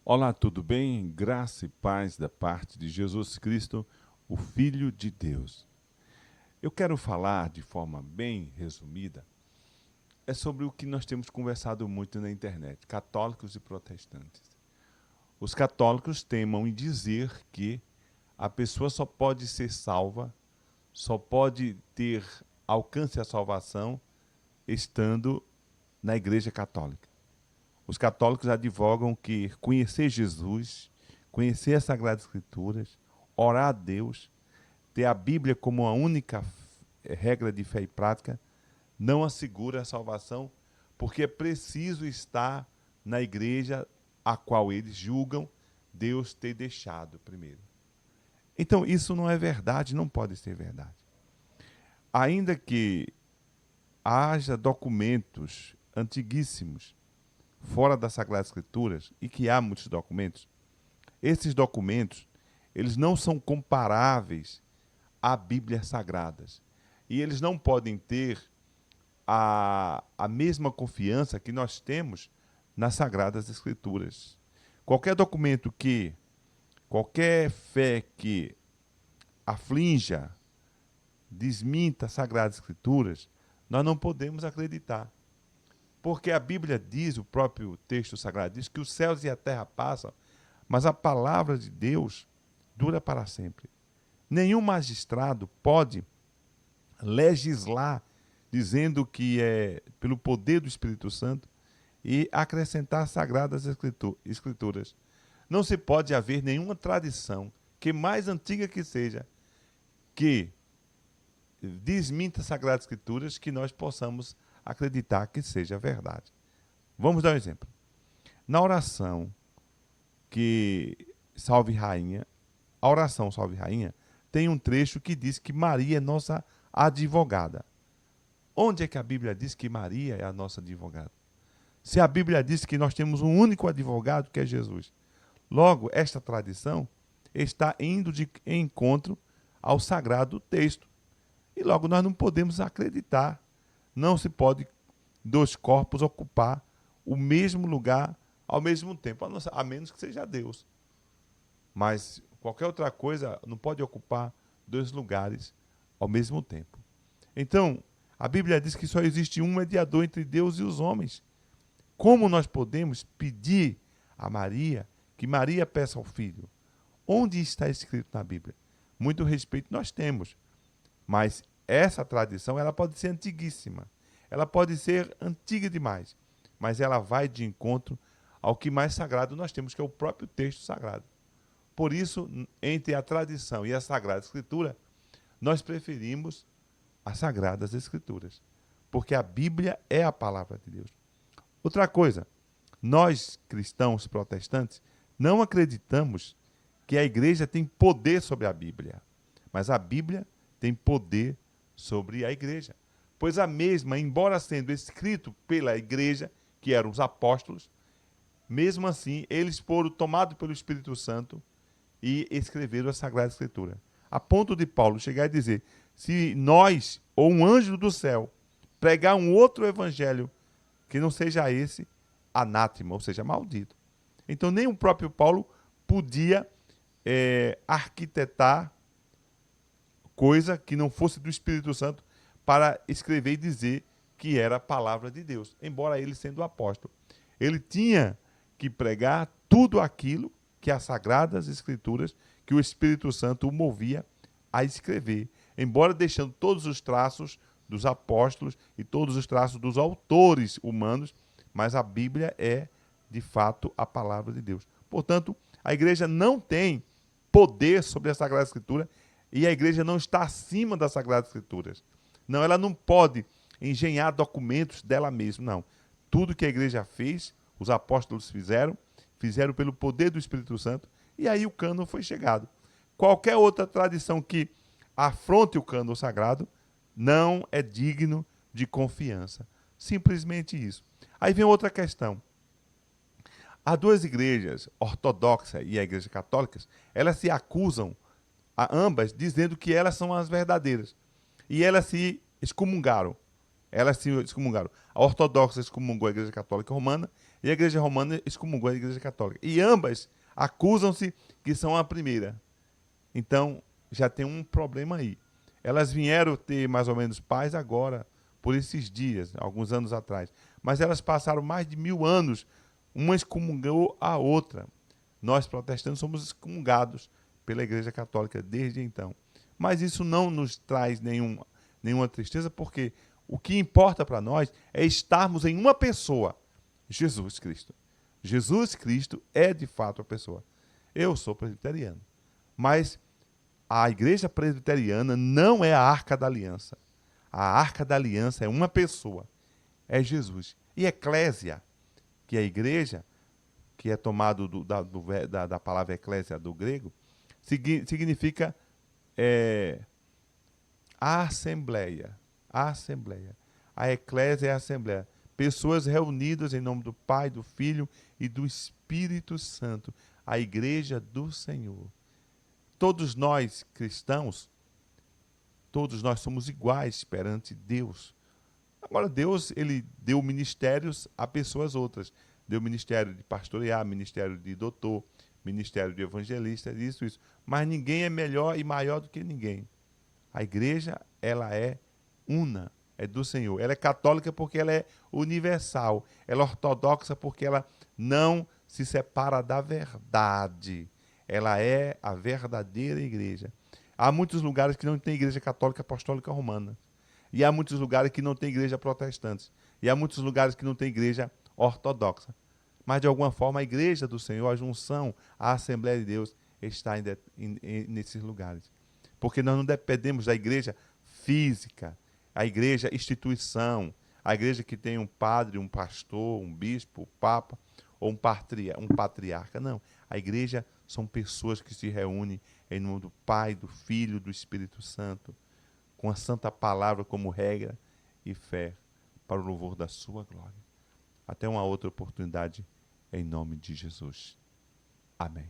Olá, tudo bem? Graça e paz da parte de Jesus Cristo, o Filho de Deus. Eu quero falar de forma bem resumida, sobre o que nós temos conversado muito na internet, católicos e protestantes. Os católicos teimam em dizer que a pessoa só pode ser salva, só pode ter alcance à salvação estando na Igreja Católica. Os católicos advogam que conhecer Jesus, conhecer as Sagradas Escrituras, orar a Deus, ter a Bíblia como a única regra de fé e prática, não assegura a salvação, porque é preciso estar na igreja a qual eles julgam Deus ter deixado primeiro. Então, isso não é verdade, não pode ser verdade. Ainda que haja documentos antiguíssimos fora das Sagradas Escrituras, e que há muitos documentos, esses documentos, eles não são comparáveis a Bíblias Sagradas. E eles não podem ter a mesma confiança que nós temos nas Sagradas Escrituras. Qualquer documento qualquer fé que aflinja, desminta as Sagradas Escrituras, nós não podemos acreditar. Porque a Bíblia diz, o próprio texto sagrado diz, que os céus e a terra passam, mas a palavra de Deus dura para sempre. Nenhum magistrado pode legislar dizendo que é pelo poder do Espírito Santo e acrescentar sagradas escrituras. Não se pode haver nenhuma tradição, que mais antiga que seja, que desminta as sagradas escrituras, que nós possamos acreditar que seja verdade. Vamos dar um exemplo. Na oração que Salve Rainha, a oração Salve Rainha, tem um trecho que diz que Maria é nossa advogada. Onde é que a Bíblia diz que Maria é a nossa advogada? Se a Bíblia diz que nós temos um único advogado, que é Jesus. Logo, esta tradição está indo de encontro ao sagrado texto. E logo nós não podemos acreditar. Não se pode dois corpos ocupar o mesmo lugar ao mesmo tempo, a menos que seja Deus. Mas qualquer outra coisa não pode ocupar dois lugares ao mesmo tempo. Então, a Bíblia diz que só existe um mediador entre Deus e os homens. Como nós podemos pedir a Maria que Maria peça ao Filho? Onde está escrito na Bíblia? Muito respeito nós temos, mas essa tradição ela pode ser antiguíssima, ela pode ser antiga demais, mas ela vai de encontro ao que mais sagrado nós temos, que é o próprio texto sagrado. Por isso, entre a tradição e a Sagrada Escritura, nós preferimos as Sagradas Escrituras, porque a Bíblia é a palavra de Deus. Outra coisa, nós cristãos protestantes não acreditamos que a igreja tem poder sobre a Bíblia, mas a Bíblia tem poder sobre a igreja. Pois a mesma, embora sendo escrito pela igreja, que eram os apóstolos, mesmo assim, eles foram tomados pelo Espírito Santo e escreveram a Sagrada Escritura. A ponto de Paulo chegar e dizer, se nós, ou um anjo do céu, pregar um outro evangelho que não seja esse, anátema, ou seja, maldito. Então, nem o próprio Paulo podia arquitetar coisa que não fosse do Espírito Santo para escrever e dizer que era a palavra de Deus, embora ele sendo apóstolo. Ele tinha que pregar tudo aquilo que as Sagradas Escrituras, que o Espírito Santo o movia a escrever, embora deixando todos os traços dos apóstolos e todos os traços dos autores humanos, mas a Bíblia é, de fato, a palavra de Deus. Portanto, a igreja não tem poder sobre a Sagrada Escritura e a igreja não está acima das Sagradas Escrituras. Não, ela não pode engenhar documentos dela mesma, não. Tudo que a igreja fez, os apóstolos fizeram pelo poder do Espírito Santo, e aí o cânon foi chegado. Qualquer outra tradição que afronte o cânon sagrado não é digno de confiança. Simplesmente isso. Aí vem outra questão. As duas igrejas, ortodoxa e a igreja católica, elas se acusam, a ambas, dizendo que elas são as verdadeiras. E elas se excomungaram. A ortodoxa excomungou a igreja católica romana E a Igreja Romana excomungou a Igreja Católica. E ambas acusam-se que são a primeira. Então, já tem um problema aí. Elas vieram ter mais ou menos paz agora, por esses dias, alguns anos atrás. Mas elas passaram mais de 1000 anos, uma excomungou a outra. Nós, protestantes, somos excomungados pela Igreja Católica desde então. Mas isso não nos traz nenhuma tristeza, porque o que importa para nós é estarmos em uma pessoa, Jesus Cristo. Jesus Cristo é, de fato, a pessoa. Eu sou presbiteriano, mas a Igreja Presbiteriana não é a Arca da Aliança. A Arca da Aliança é uma pessoa, é Jesus. E eclésia, que é a igreja, que é tomado da palavra eclésia do grego, significa a assembleia. A assembleia. A eclésia é a assembleia. Pessoas reunidas em nome do Pai, do Filho e do Espírito Santo. A igreja do Senhor. Todos nós cristãos, todos nós somos iguais perante Deus. Agora, Deus, ele deu ministérios a pessoas outras. Deu ministério de pastorear, ministério de doutor, ministério de evangelista, isso. Mas ninguém é melhor e maior do que ninguém. A igreja, ela é una, é do Senhor. Ela é católica porque ela é universal. Ela é ortodoxa porque ela não se separa da verdade. Ela é a verdadeira igreja. Há muitos lugares que não tem igreja católica apostólica romana. E há muitos lugares que não tem igreja protestante. E há muitos lugares que não tem igreja ortodoxa. Mas, de alguma forma, a igreja do Senhor, a junção, a Assembleia de Deus, está nesses lugares. Porque nós não dependemos da igreja física, a igreja instituição, a igreja que tem um padre, um pastor, um bispo, um papa, ou um patriarca. Não. A igreja são pessoas que se reúnem em nome do Pai, do Filho, do Espírito Santo, com a santa palavra como regra e fé, para o louvor da sua glória. Até uma outra oportunidade, em nome de Jesus. Amém.